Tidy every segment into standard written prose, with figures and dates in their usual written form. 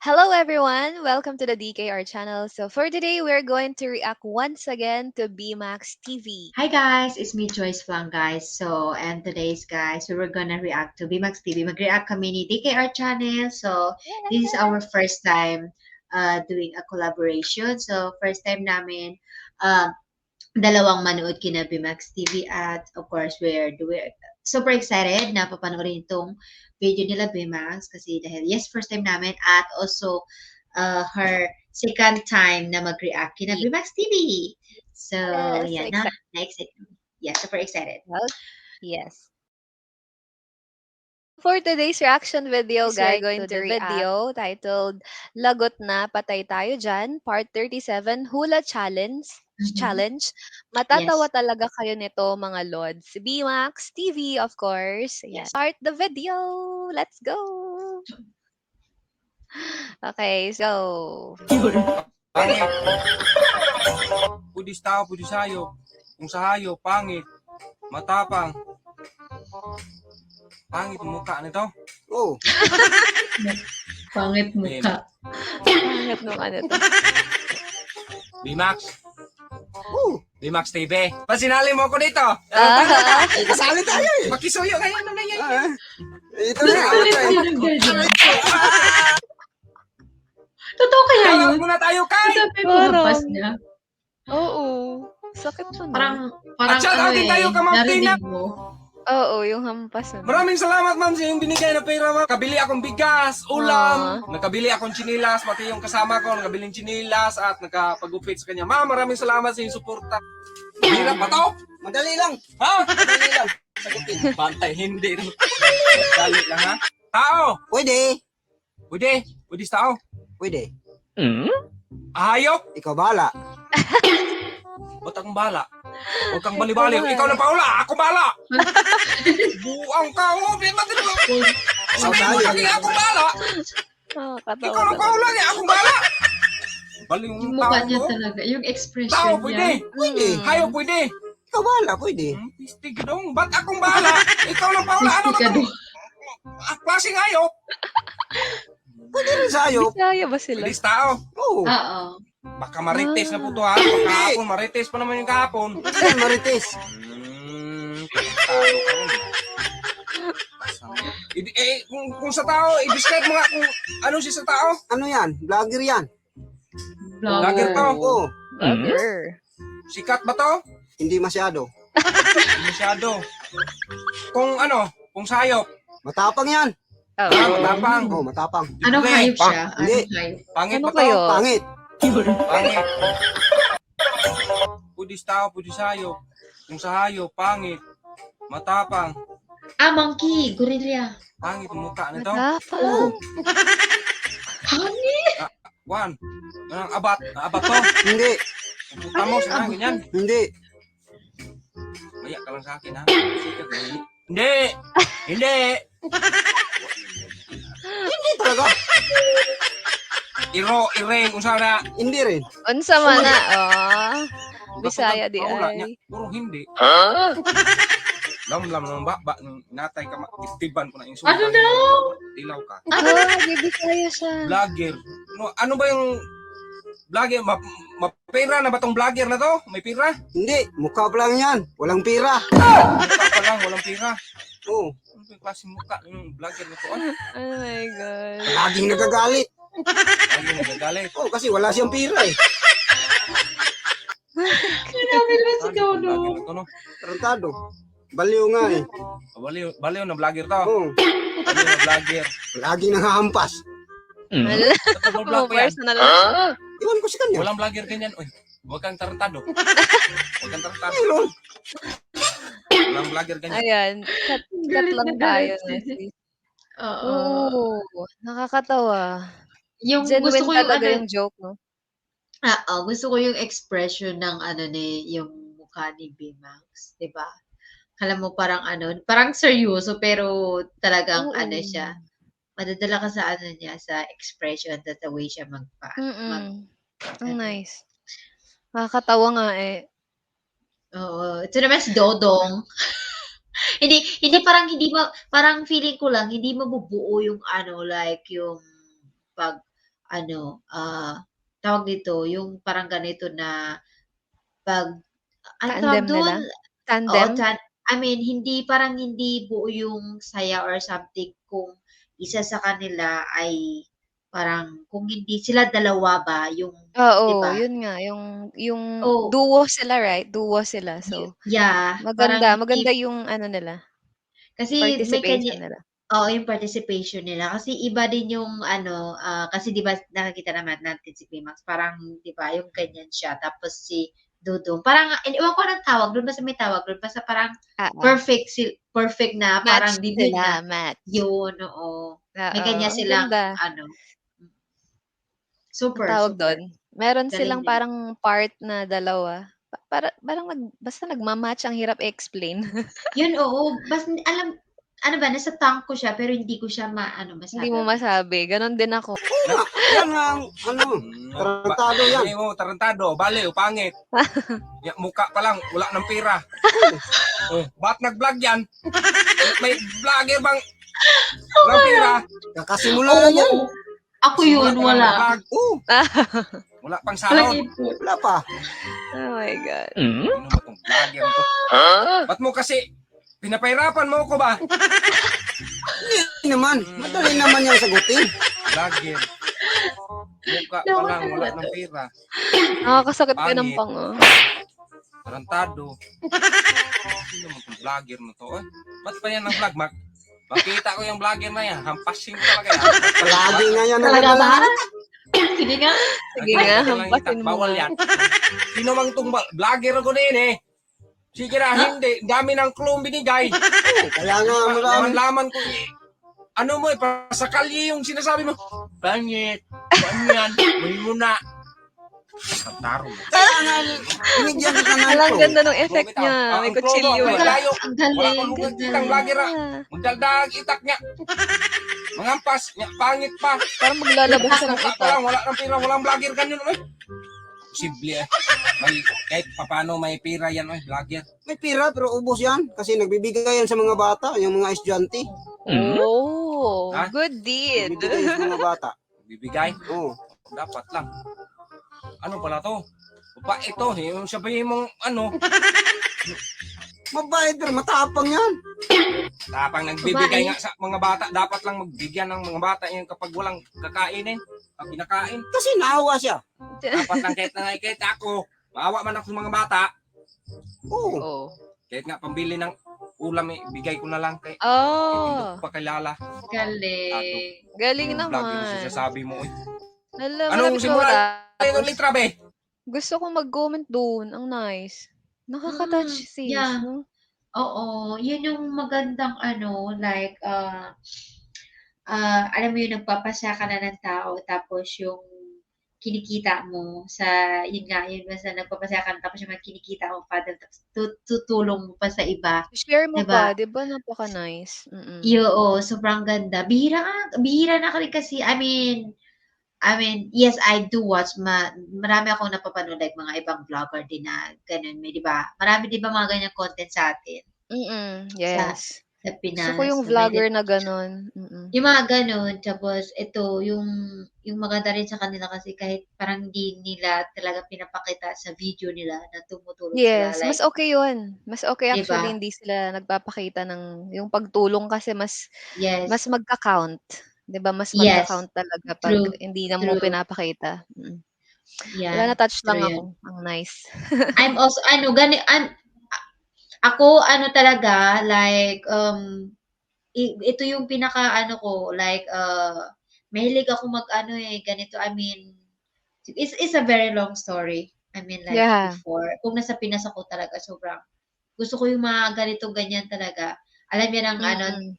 Hello, everyone. Welcome to the DKR channel. So, for today, we're going to react once again to BMAX TV. Hi guys, it's me Joyce Flang guys. And today's guys, we were gonna react to BMAX TV. Mag-react kami ni DKR channel. So this is our first time doing a collaboration. So first time namin uh, dalawang manood kina BMAX TV at of course we're super excited na papanoorin itong video nila BMAX kasi dahil yes, first time namin at also her second time na mag-react kina BMAX TV. So, Yes, so yeah, na, excited. na-excited. Yeah, super excited. Well, yes. For today's reaction video, Guys, we're guys, going to to the react. video titled Lagot na Patay Tayo Dyan, Part 37, Hula Challenge. Challenge. Matatawa Yes. talaga kayo nito, mga lods. BMAX TV, of course. Yes. Start the video. Let's go. Okay, so. Pangit. Pudis tao, pudis hayop. Kung sa hayop, pangit. Matapang. Pangit ang mukha nito. Oo. Pangit mukha. Pangit nung ano to. BMAX. BMAX TV. Pasinali mo ako dito. Kasali tayo eh. Makisuyo ngayon na ngayon. Ito na. Totoo kaya Tawag yun? muna tayo kay. Sabi mo hampas niya. Oo. Sakit to na. Parang At shout out din tayo, Kamang Tina. narinig mo. Oo, yung hampas na. Maraming salamat ma'am sa yung binigay na pera ma'am. Nakabili akong bigas, ulam, nakabili akong chinilas, pati yung kasama ko, nakabili ng chinilas at nakapagupit sa kanya. Ma'am, maraming salamat sa yung suporta. Hirap pa to? Madali lang. Ha? Madali lang. Sagutin. Bantay, hindi. Dali lang ha. Tao! Pwede. Pwede. Pwede sa tao. Pwede. Ahayop! Ikaw bahala. Ba't akong bala? Huwag kang bali-bali. Ikaw lang paula. Ako bala. Buang ka. Oh, bakit mo? Sabihin mo lagi ako bala. Katawa Ikaw lang paula. Akong bala. Bali Yung yung mukha tao niya ko. talaga. Yung expression Tao, niya. pwede. Pwede. Hayop, pwede. Ikaw bahala. Pwede. Pistig dong. Ba't akong bala? Ikaw lang paula. Ano Pistig ka ba? doon. Klaseng hayop. Pwede rin sa'yo. Bisaya ba sila? Pwede sa tao. Oo. Oo. Baka marites na po to ha. Baka kahapon, marites pa naman yung kahapon. Pwede rin marites. Talo ka rin. Kung sa tao, i-describe mo nga kung ano siya sa tao. Ano yan? Vlogger yan. Vlogger to. Oo. Vlogger. Sikat ba to? Hindi masyado. Hindi masyado. Kung ano, kung sayop. Matapang yan. Ah, Oo. matapang. Oo, matapang. Anong Libre. hayop siya? Hindi. Anong hayop? Pangit Ano ba to? kayo? Pangit. Pangit. Pudis tao, pudis hayop. Kung sa hayop, pangit. Matapang. Monkey. Gorilla. Pangit ang mukha nito. Matapang. Pangit. Juan, anong abat? Abat to? Hindi. Puta mo, sana ganyan. Hindi. Maya ka lang sa akin ha. Sikat ka. Hindi! Hindi! Hindi talaga. Ireng, kung sana. Hindi rin. Unsa man na. Bisaya di Paula niya, ay. puro hindi. Lam nang ba natay ka makitiban ko na insulta. Ano daw? Dilaw ka. Di Bisaya siya. Vlogger. Ano ba yung vlogger? Mapira na ba tong vlogger na to? May pira? Hindi. Mukha pa lang yan. Walang pira. Mukha pa lang, walang pira. Oo. Ano ba yung klaseng mukha yung vlogger na to? Oh my God. Laging nagagalit. Ano yung nagagalit? Oo, kasi wala siyang pira eh. Grabe naman si Ano Dono. vlogger na to, no? Tarantado. Baliw nga eh. Baliw na vlogger to. Oo. Baliw na vlogger. Laging nakahampas. Wala. Ba't vlog pa yan? Personal. Iwan ko sa kanya. Walang vlogger ganyan. Uy, huwag kang tarantado. Huwag kang tarantado. Mayroon. Walang vlogger ganyan. Ayan. Cut Galit lang na tayo. galit si- Nessie. Oo. Oo. Nakakatawa. Yung gusto Genuine ko yung talaga ano, yung joke, no? gusto ko yung expression ng ano ni, yung mukha ni B-Max, 'di ba? Alam mo parang ano, parang seryoso pero talagang Oo. ano siya, madadala ka sa ano niya, sa expression that the way siya mag Mm-mm. Ang nice. Nakakatawa nga eh. oo. Ito naman si Dodong. hindi parang feeling ko lang hindi mabubuo yung ano like yung pag tawag dito, yung parang ganito na pag, ano tawag Tandem dun? nila? Oo, Tandem? I mean, hindi buo yung saya or something kung isa sa kanila ay parang, kung hindi sila dalawa ba, yung, di Oo, ba? yun nga yung Oh, duo sila, right? Duo sila. So, yeah, parang maganda maganda hindi, yung ano nila, kasi may participation kanya, nila. oo, yung participation nila. Kasi iba din yung kasi 'di ba nakikita naman natin si Climax, parang 'di ba yung ganyan siya. Tapos si Dudong, parang ewan ko anong tawag dun, basta may tawag dun, basta parang Oo, perfect na match parang din sila, na match. yun, oo. May Oo, kanya ang silang ganda. Ang super, tawag super. dun, meron Galing silang nila. parang part na dalawa, parang basta nagma-match ang hirap i-explain. Yun, oo. Basta ano ba, nasa tank ko siya, pero hindi ko siya Hindi masabi mo ano. masabi, gano'n din ako. Oo nga, yan nga ang, tarantado yan. Sabi mo, tarantado, baliw, pangit. Mukha pa lang, wala ng pera. Ba't nag-vlog yan? May vlogger bang walang pera? Kakasimula lang yan. Oo. Ako yun, Simula pa lang wala. mag-vlog. Oo, Wala pang Walang sahod. ipon. wala pa. Oh my God. Ano mo itong vlogger to? Ba't mo kasi pinapahirapan mo ko ba? Hindi naman, madali naman yung sagutin. Vlogger. Mukha pa lang, wala ng pera. Nakakasakit ka ng Pangit. panga. Tarantado. Sino mo itong vlogger na to? Ba't pa yan ang vlog, Mark? Makita ko yung vlogger na yan. Hampasin ko talaga yan. Palagi nga yan. Talaga ba? nagdadala. Sige nga. Sige nga, Nagkakita lang hampasin itak. mo Bawal nga. yan. Sino mang itong vlogger ako na yun eh. Sige na, hindi. Dami ng clue binigay. Kaya nga marami. Laman ko eh. Ano mo eh, sa kalye yung sinasabi mo. Pangit. Paano yan? May mo na. Taro. Kaya nga, binigyan kita ng Alang pro. ganda ng effect niya. May kutsilyo. May layo. Ang Wala galing. kang hugot Ang itang galing. vlogger ah. Magdaldag itak niya. Mangampas. Niya, pangit pa. Parang maglalabas ka ng Mukha pa itak. lang, wala ng pira, walang vlogger ganyan eh. Posible eh. May, kahit papano may pira yan eh, vlogger. May pira pero ubos yan. Kasi nagbibigay yan sa mga bata, yung mga estudyante. Oh, Ha? good deed. Nagbibigay yan sa mga bata. Bibigay. Oo. Dapat lang. Ano pala to? Pa ito, yung sabihin mong ano, Mabait pero matapang yan. tapang nagbibigay Babae. nga sa mga bata, dapat lang magbigyan ng mga bata yan kapag walang kakainin, pag pinakain. Kasi naawa siya. Dapat lang kahit na nakikita ako, maawa man ako sa mga bata, Oo. Oh. kahit nga pambili ng ulam, bigay ko na lang kay hindi Oh, ko pa kilala. Galing. galing Vlogger yung naman. sinasabi mo eh. Hala, Anong malapit na simula? Ayun, matapos. litra be. Gusto ko mag-comment doon. Ang nice. Nakaka-touch sis, Yeah. no? Oo. Yun yung magandang like, alam mo yung nagpapasya ka na ng tao, tapos yung kinikita mo yun nga, yun basta nagpapasya ka na, tapos yung mga kinikita mo pa, tapos tutulong mo pa sa iba. Share mo Diba? pa, 'di ba napaka-nice? Mm. Oo, sobrang ganda. Bihira na kasi, I mean, yes, I do watch. Marami akong napapanood, like mga ibang vlogger din na ganun, may, di ba? Marami, di ba, mga ganyan content sa atin, Yes. sa Gusto ko Pinas. yung Na vlogger na gano'n. yung mga ganun, tapos ito, yung maganda rin sa kanila kasi kahit parang hindi nila talaga pinapakita sa video nila na tumutulong sila. Yes, Like, mas okay 'yun. Mas okay di actually ba? hindi sila nagpapakita ng yung pagtulong kasi mas Yes. magka-count, 'di ba? Mas Yes. magka-count talaga 'pag True. hindi na mo True. pinapakita. Wala, Yeah. na-touch lang True ako. yun. Ang nice. I'm also, ako, talaga, like, ito yung pinaka ko, like, mahilig ako ganito, I mean, it's a very long story. I mean, like, Yeah. before, kung nasa Pinas ako talaga, sobrang, gusto ko yung mga ganito, ganyan talaga. Alam niya ng,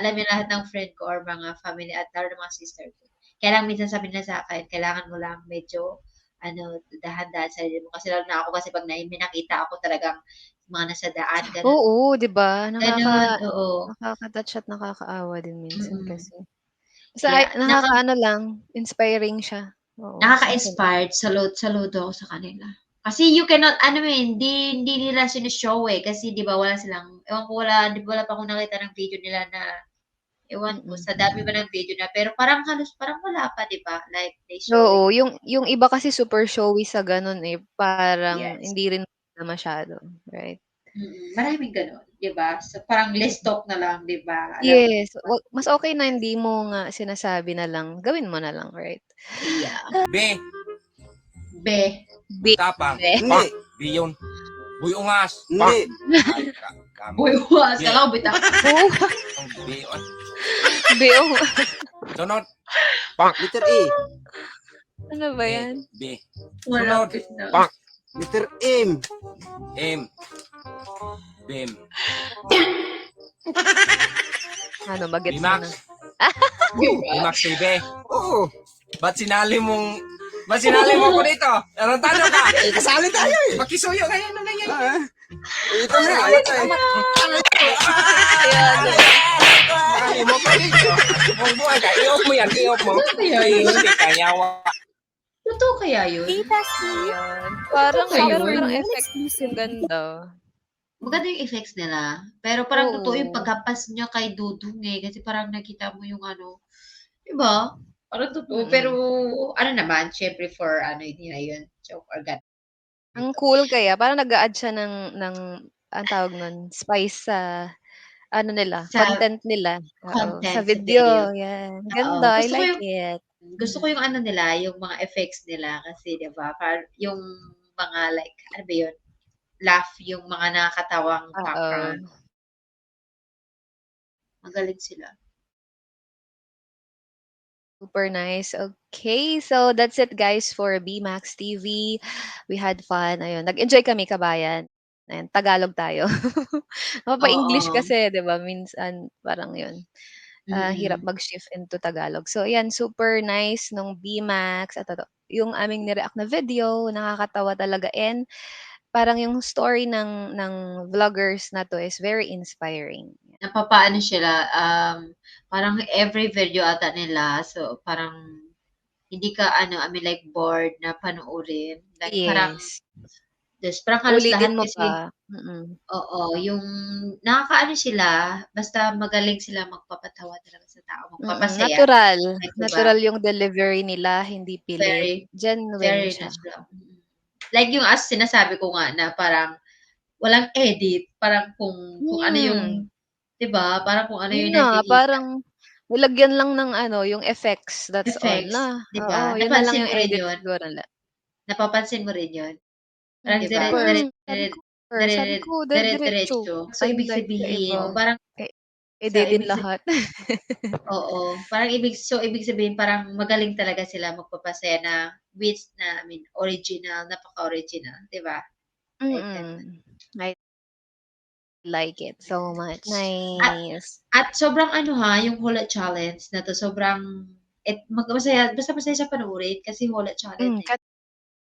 alam niya lahat ng friend ko or mga family at lalo ng mga sister ko. Kaya lang minsan sabi nila sa akin, kailangan mo lang medyo, dahan-dahan sa sarili mo. Kasi lalo na ako kasi pag may nakita ako talagang mga nasa daan, ganun. Oo, 'di ba? Ganun, oo. Nakaka-touch at nakakaawa din minsan Mm. kasi. Basta Kaya, nakakaano lang, inspiring siya. Oo, nakaka-inspired. Saludo ako sa kanila. Kasi you cannot, hindi nila sinishow eh. Kasi di ba wala silang, ewan ko, di ba wala pa akong nakita ng video nila na Ewan ko, Mm. sa dami ba ng video na, pero parang halos parang wala pa, di ba? Like, they show it. Oo, yung iba kasi super showy sa gano'n, eh, parang Yes. hindi rin na masyado, right? Maraming gano'n, di ba? So, parang let's talk na lang, di ba? Alam mo, Yes, mas okay na hindi mo nga sinasabi na lang, gawin mo na lang, right? yeah. B, Be. tapang. Be. Hindi. B yun. Buyungas. Hindi. Ay, kamo. Boy, was Yeah. ka lang, bita. Oh, Ang B yun. beong Sunod. Letter E. ano ba yan? B. Wala, Sunod. bit na. Letter M. M. Bim. Ano, bagets Bimax. na. Bimax TV. Oo. Ba't sinali mo ko dito? Anong tanong ka? Eh, kasali tayo eh. Makisuyo ngayon na ganyan. Ah, ito na, ayot eh. Ayan. Ay, mo pa dito. Huwag mo ka. I-off mo yan. I-off mo. Kaya yun? Hindi ka yawa. Totoo kaya yun? Ayan. Parang, Okay, pero yun. parang effective. Ganda. Maganda yung effects nila. Pero parang Oo. totoo yung paghampas niya kay Dudong eh. Kasi parang nakita mo yung ano. Diba? Parang totoo. Mm-mm. Pero ano naman, syempre for ano hindi na yun. Joke or God. Ang cool kaya, parang nag-a-add siya ng ang tawag nun, spice sa ano nila, Sa content nila. Oo, content sa sa video. video. Yan. Oo. Ganda. I Gusto ko like yung it. gusto ko yung ano nila, yung mga effects nila kasi 'di ba? Yung mga like ano ba yun? Laugh, yung mga nakakatawang Oo. background. Magaling sila. Super nice. Okay, so that's it guys for BMax TV. We had fun. Ayun, nag-enjoy kami kabayan. Ayan, Tagalog tayo. Mapa-English Oo. kasi, 'di ba? Minsan parang 'yun. Hirap Mm. mag-shift into Tagalog. So, ayan, super nice nung BMax at yung aming nireact na video, nakakatawa talaga and parang yung story ng vloggers na 'to is very inspiring. Napapaano sila, parang every video ata nila, so parang hindi ka ano, I mean like bored na panoorin. Like parang, Yes. parang halos lahat Ulitin mo kasi, pa. oo, yung nakakaano sila, basta magaling sila magpapatawa talaga sa tao, magpapasaya. Natural. Like, Natural diba? yung delivery nila, hindi pilit. Very, Genuine very siya. natural. Like yung as sinasabi ko nga na parang walang edit, parang kung ano yung, Hmm. 'di ba? Parang kung ano Yun yung nga, nakikita. parang nilagyan lang ng ano, yung effects, that's all Effects, na. 'di Oo, ba? yun na lang Napansin yung mo rin edit yun? siguro nila. Napapansin mo rin yun? Parang 'Di ba? Sabi ko, dire-diretso. dire-diretso. So, ibig Unlike sa iba, sabihin, parang, editin ibig sabihin, lahat. oo, parang ibig sabihin, parang magaling talaga sila magpapasaya na, which na, I mean, original, napaka-original, di ba? Like that. I like it so much. At, Nice. at sobrang ano ha, yung hula challenge na to, sobrang, masaya, basta masaya sa panoorin kasi hula challenge eh.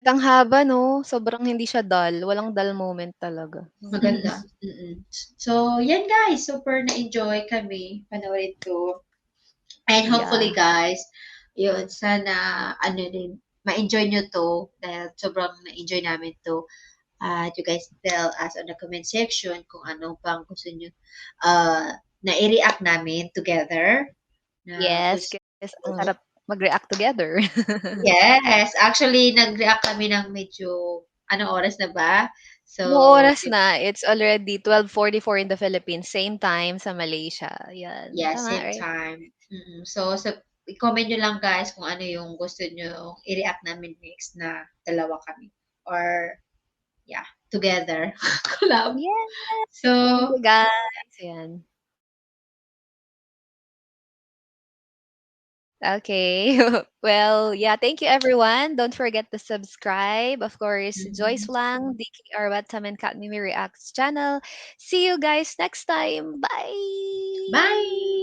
Ang haba 'no, sobrang hindi siya dull, walang dull moment talaga. Maganda. So, yan guys, super na-enjoy kami panoorin to. And hopefully guys, yun, sana ano din, ma-enjoy nyo to dahil sobrang na-enjoy namin to. You guys tell us on the comment section kung ano pang gusto nyo na i-react namin together. Yes, kasi ang sarap mag-react together. Yes, actually nag-react kami ng medyo anong oras na ba? So, Oras na, it's already 12:44 in the Philippines, same time sa Malaysia. Yan. yeah, Tama, same right? time. So i-comment nyo lang guys kung ano yung gusto nyo i-react namin next na dalawa kami. Or, yeah, together. Collab. Yes. So, Thank you guys. Yan. Okay. Well, yeah, thank you everyone. Don't forget to subscribe. Of course, Joyce Lang, DKR Batam and Kat Mimi Reacts channel. See you guys next time. Bye. bye!